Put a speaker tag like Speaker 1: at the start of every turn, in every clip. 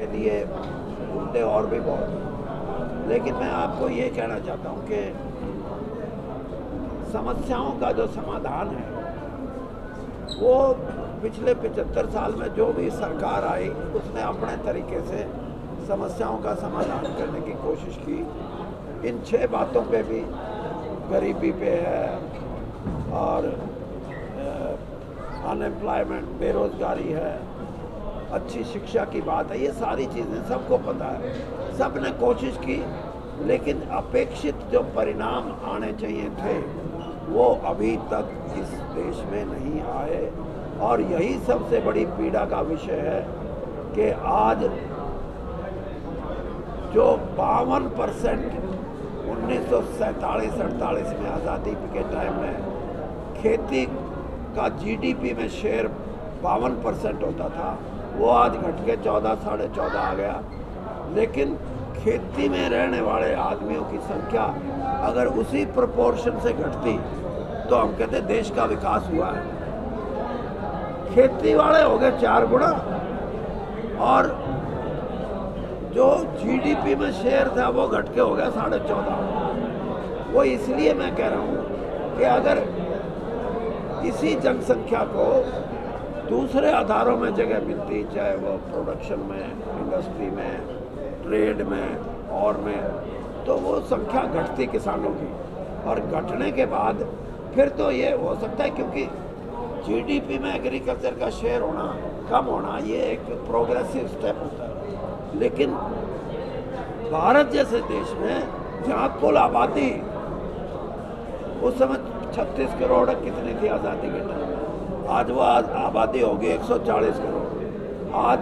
Speaker 1: के लिए मुद्दे और भी बहुत, लेकिन मैं आपको ये कहना चाहता हूँ कि समस्याओं का जो समाधान है वो पिछले 75 साल में जो भी सरकार आई उसने अपने तरीके से समस्याओं का समाधान करने की कोशिश की। इन 6 बातों पे भी, गरीबी पे है और अनएम्प्लॉयमेंट, बेरोज़गारी है, अच्छी शिक्षा की बात है, ये सारी चीज़ें सबको पता है, सब ने कोशिश की, लेकिन अपेक्षित जो परिणाम आने चाहिए थे वो अभी तक इस देश में नहीं आए। और यही सबसे बड़ी पीड़ा का विषय है कि आज जो 52% 1947-48 में आज़ादी के टाइम में खेती का जीडीपी में शेयर 52% होता था, वो आज घट के 14, 14.5 आ गया। लेकिन खेती में रहने वाले आदमियों की संख्या अगर उसी प्रोपोर्शन से घटती तो हम कहते देश का विकास हुआ है। खेती वाले हो गए 4 गुना और जो जीडीपी में शेयर था वो घट के हो गया 14.5। वो इसलिए मैं कह रहा हूँ कि अगर इसी जनसंख्या को दूसरे आधारों में जगह मिलती, चाहे वो प्रोडक्शन में, इंडस्ट्री में, ट्रेड में और में, तो वो संख्या घटती किसानों की। और घटने के बाद फिर तो ये हो सकता है, क्योंकि जीडीपी में एग्रीकल्चर का शेयर होना, कम होना, ये एक प्रोग्रेसिव स्टेप होता है। लेकिन भारत जैसे देश में जहाँ कुल आबादी उस समय 36 करोड़ कितनी थी आज़ादी के टाइम, आज वो आबादी होगी 140 करोड़। आज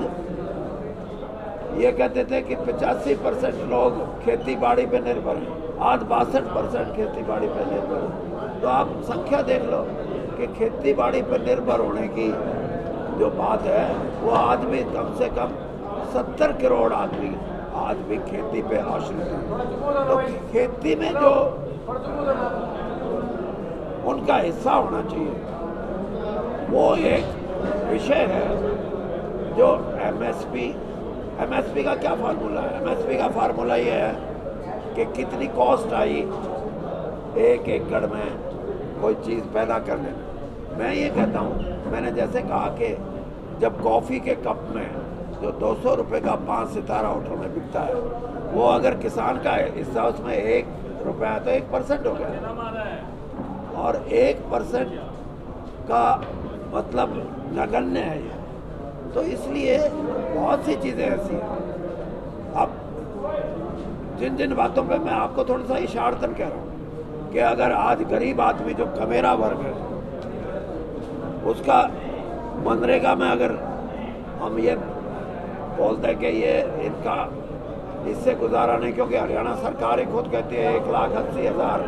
Speaker 1: ये कहते थे कि 85% लोग खेती बाड़ी पे निर्भर हैं, आज 62% खेती बाड़ी पे निर्भर हैं। तो आप संख्या देख लो कि खेती बाड़ी पे निर्भर होने की जो बात है वो आज भी कम से कम 70 करोड़ आदमी आज भी खेती पे आश्रित हैं। तो खेती में जो उनका हिस्सा होना चाहिए वो एक विषय है। जो एमएसपी का क्या फार्मूला है? एमएसपी का फार्मूला ये है कि कितनी कॉस्ट आई 1 एकड़ में कोई चीज़ पैदा करने में। मैं ये कहता हूँ, मैंने जैसे कहा कि जब कॉफ़ी के कप में जो 200 रुपये का 5 सितारा होटल में बिकता है, वो अगर किसान का हिस्सा उसमें 1 रुपया है तो 1% हो गया। और 1% का मतलब नगण्य है ये। तो इसलिए बहुत सी चीज़ें ऐसी हैं। अब जिन बातों पे मैं आपको थोड़ा सा इशारतन कह रहा हूँ कि अगर आज गरीब आदमी जो कमेरा वर्ग है उसका मनरेगा में अगर हम ये बोलते हैं कि ये इनका इससे गुजारा नहीं, क्योंकि हरियाणा सरकार ही खुद कहती है 1,80,000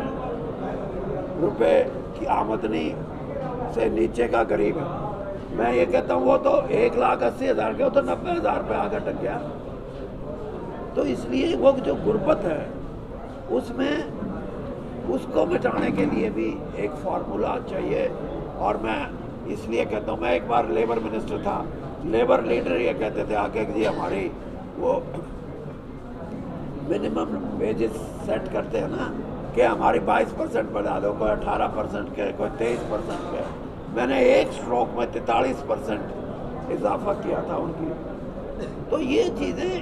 Speaker 1: रुपये की आमदनी से नीचे का गरीब है। मैं ये कहता हूँ वो तो 1,80,000 के, वो तो 90,000 पे आकर टक गया। तो इसलिए वो जो गुर्बत है उसमें उसको मिटाने के लिए भी एक फार्मूला चाहिए। और मैं इसलिए कहता हूँ, मैं एक बार लेबर मिनिस्टर था, लेबर लीडर ये कहते थे आके जी हमारी वो मिनिमम वेजेस सेट करते हैं ना कि हमारी 22% बढ़ा दो, कोई 18% के, कोई 23% के। मैंने एक स्ट्रोक में 43% इजाफा किया था उनकी। तो ये चीज़ें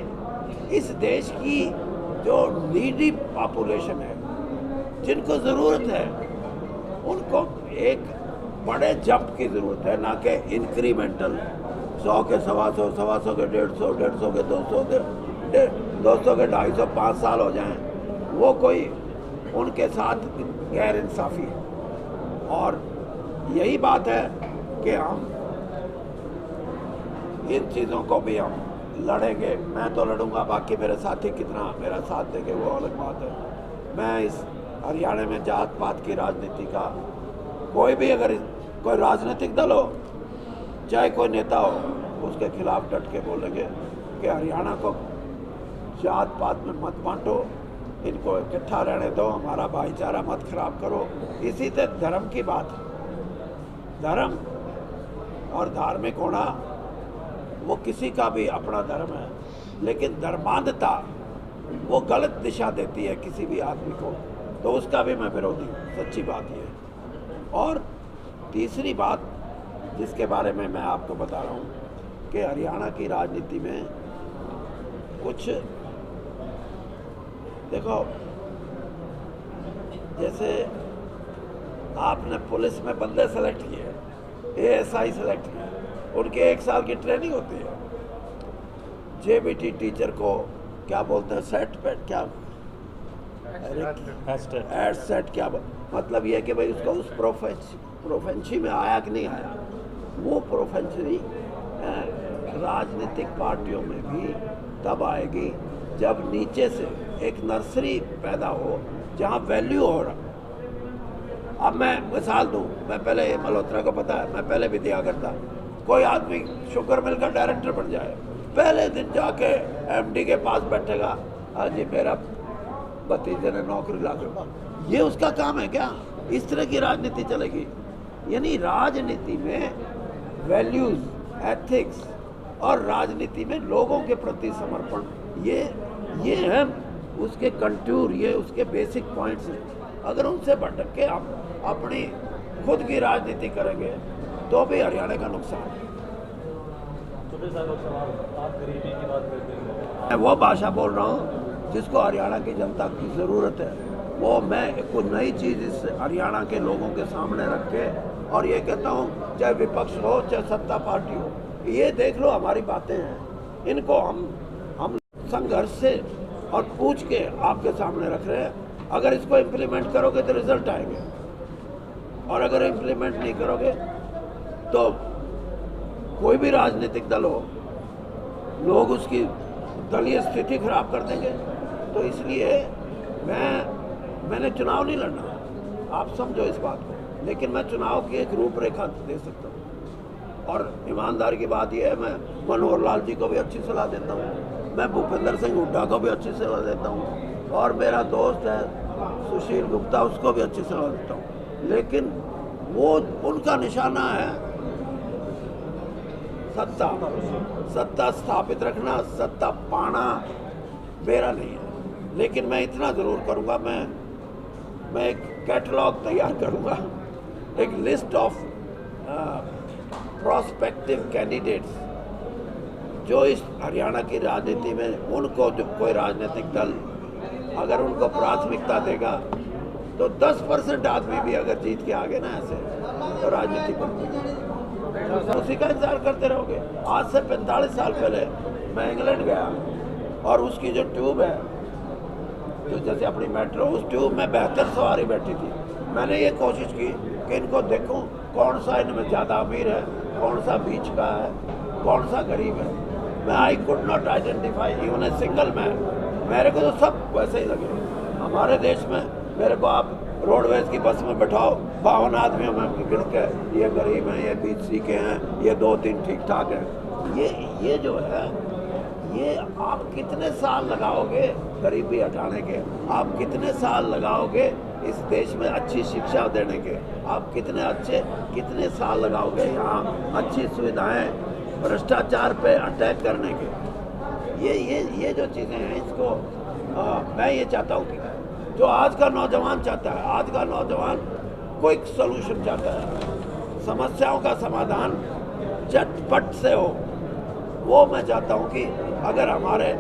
Speaker 1: इस देश की जो नीडी पॉपुलेशन है, जिनको ज़रूरत है, उनको एक बड़े जंप की ज़रूरत है, ना कि इंक्रीमेंटल 100 के 125, 125 के 150, 150 के 200 के 200 के 250, 5 साल हो जाएं, वो कोई उनके साथ गैर इंसाफ़ी है। और यही बात है कि हम इन चीज़ों को भी हम लड़ेंगे। मैं तो लड़ूंगा, बाकी मेरे साथी कितना मेरा साथ देंगे वो अलग बात है। मैं इस हरियाणा में जात पात की राजनीति का, कोई भी अगर कोई राजनीतिक दल हो, चाहे कोई नेता हो, उसके खिलाफ डट के बोलेंगे कि हरियाणा को जात पात में मत बांटो, इनको इकट्ठा रहने दो, हमारा भाईचारा मत खराब करो। इसी से धर्म की बात है। धर्म और धार्मिक होना वो किसी का भी अपना धर्म है। लेकिन धर्मांधता वो गलत दिशा देती है किसी भी आदमी को, तो उसका भी मैं विरोधी हूँ, सच्ची बात ये है। और तीसरी बात जिसके बारे में मैं आपको बता रहा हूँ कि हरियाणा की राजनीति में कुछ देखो, जैसे आपने पुलिस में बंदे सेलेक्ट किए, ASI सेलेक्ट किए, उनके 1 साल की ट्रेनिंग होती है। JBT टीचर को क्या बोलते हैं, सेट पेट क्या सेट क्या मतलब ये है कि भाई उसको उस प्रोफेंसी में आया कि नहीं आया। वो प्रोफेंसी राजनीतिक पार्टियों में भी तब आएगी जब नीचे से एक नर्सरी पैदा हो जहाँ वैल्यू हो रहा। अब मैं मिसाल दूँ, मैं पहले मल्होत्रा को पता है, मैं पहले भी दिया करता, कोई आदमी शुगर मिल का डायरेक्टर बन जाए, पहले दिन जाके MD के पास बैठेगा, हाँ जी मेरा भतीजे ने नौकरी ला के, ये उसका काम है क्या? इस तरह की राजनीति चलेगी? यानी राजनीति में वैल्यूज, एथिक्स और राजनीति में लोगों के प्रति समर्पण, ये है उसके कंटूर, ये उसके बेसिक पॉइंट्स हैं। अगर उनसे भटक के आप अपनी खुद की राजनीति करेंगे तो भी हरियाणा का नुकसान है। मैं वो भाषा बोल रहा हूँ जिसको हरियाणा की जनता की ज़रूरत है। वो मैं कोई नई चीज़ इस हरियाणा के लोगों के सामने रख के और ये कहता हूँ, चाहे विपक्ष हो चाहे सत्ता पार्टी हो, ये देख लो हमारी बातें हैं, इनको हम संघर्ष से और पूछ के आपके सामने रख रहे हैं। अगर इसको इम्प्लीमेंट करोगे तो रिजल्ट आएंगे, और अगर इम्प्लीमेंट नहीं करोगे तो कोई भी राजनीतिक दल हो, लोग उसकी दलीय स्थिति खराब कर देंगे। तो इसलिए मैंने चुनाव नहीं लड़ना, आप समझो इस बात को, लेकिन मैं चुनाव की एक रूपरेखा दे सकता हूँ। और ईमानदारी की बात यह है, मैं मनोहर लाल जी को भी अच्छी सलाह देता हूँ, मैं भूपेंद्र सिंह हुड्डा को भी अच्छी सलाह देता हूँ, और मेरा दोस्त है सुशील गुप्ता, उसको भी अच्छी सलाह देता हूँ। लेकिन वो उनका निशाना है सत्ता स्थापित रखना, सत्ता पाना मेरा नहीं है। लेकिन मैं इतना ज़रूर करूँगा, मैं एक कैटलॉग तैयार करूँगा, एक लिस्ट ऑफ प्रोस्पेक्टिव कैंडिडेट्स जो इस हरियाणा की राजनीति में, उनको जो कोई राजनीतिक दल अगर उनको प्राथमिकता देगा तो 10% आदमी भी अगर जीत के आगे ना ऐसे, तो राजनीति पर उसी का इंतजार करते रहोगे। आज से 45 साल पहले मैं इंग्लैंड गया और उसकी जो ट्यूब है, तो जैसे अपनी मेट्रो, उस ट्यूब में 72 सवारी बैठी थी। मैंने ये कोशिश की कि इनको देखूं कौन सा इनमें ज़्यादा अमीर है, कौन सा बीच का है, कौन सा गरीब है। मैं I could not identify even a single man. मेरे को तो सब वैसे ही लगे। हमारे देश में मेरे को आप रोडवेज की बस में बैठाओ, 52 आदमियों में गिन के, ये गरीब हैं, ये बीच सी के हैं, ये 2-3 ठीक ठाक हैं। ये जो है, ये आप कितने साल लगाओगे गरीबी हटाने के? आप कितने साल लगाओगे इस देश में अच्छी शिक्षा देने के? आप कितने साल लगाओगे यहाँ अच्छी सुविधाएं, भ्रष्टाचार पे अटैक करने के? ये जो चीज़ें हैं, इसको मैं ये चाहता हूँ कि जो आज का नौजवान चाहता है, आज का नौजवान क्विक सॉल्यूशन चाहता है, समस्याओं का समाधान झटपट से हो, वो मैं चाहता हूँ कि अगर हमारे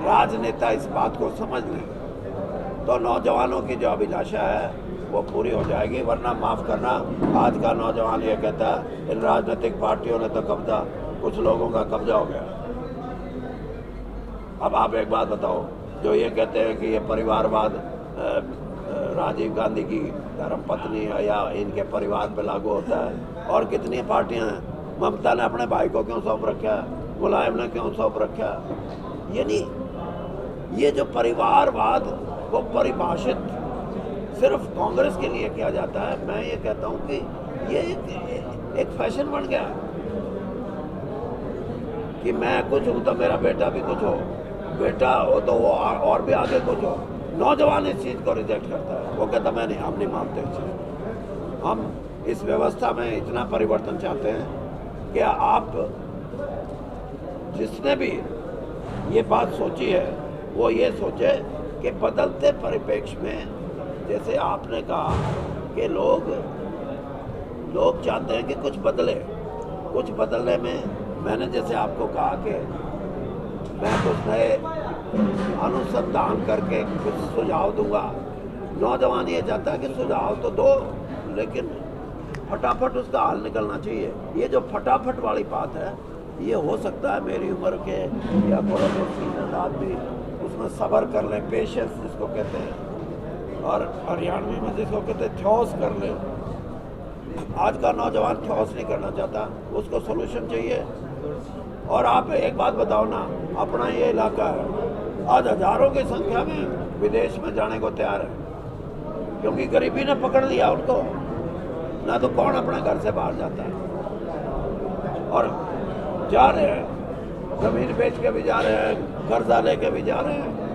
Speaker 1: राजनेता इस बात को समझ लें तो नौजवानों की जो अभिलाषा है वो पूरी हो जाएगी। वरना माफ़ करना, आज का नौजवान ये कहता है इन राजनीतिक पार्टियों ने तो कब्जा, कुछ लोगों का कब्जा हो गया। अब आप एक बात बताओ, जो ये कहते हैं कि ये परिवारवाद राजीव गांधी की धर्मपत्नी है या इनके परिवार पे लागू होता है, और कितनी पार्टियां हैं? ममता ने अपने भाई को क्यों सौंप रखा है? मुलायम ने क्यों सौंप रखा है? यानी ये जो परिवारवाद को परिभाषित सिर्फ कांग्रेस के लिए किया जाता है, मैं ये कहता हूँ कि ये एक फैशन बन गया कि मैं कुछ हूँ तो मेरा बेटा भी कुछ हो, बेटा हो तो वो और भी आगे कुछ हो। नौजवान इस चीज़ को रिजेक्ट करता है, वो कहता मैं नहीं, हम नहीं मानते इस चीज़। हम इस व्यवस्था में इतना परिवर्तन चाहते हैं कि आप जिसने भी ये बात सोची है, वो ये सोचे कि बदलते परिप्रेक्ष्य में, जैसे आपने कहा कि लोग चाहते हैं कि कुछ बदले, कुछ बदलने में मैंने जैसे आपको कहा कि मैं कुछ नए अनुसंधान करके कुछ सुझाव दूंगा। नौजवान ये चाहता है कि सुझाव तो दो, लेकिन फटाफट उसका हल निकलना चाहिए। ये जो फटाफट वाली बात है, ये हो सकता है मेरी उम्र के या थोड़ा बहुत सीनियर आदमी उसमें सब्र कर लें, पेशेंस जिसको कहते हैं, और हरियाणवी में जिसको कहते हैं ठोस कर लें। आज का नौजवान ठोस नहीं करना चाहता, उसको सोल्यूशन चाहिए। और आप एक बात बताओ ना, अपना ये इलाका है, आज हजारों की संख्या में विदेश में जाने को तैयार है, क्योंकि गरीबी ने पकड़ लिया उनको। ना तो कौन अपने घर से बाहर जाता है, और जा रहे हैं, जमीन बेच के भी जा रहे हैं, कर्जा लेके भी जा रहे हैं।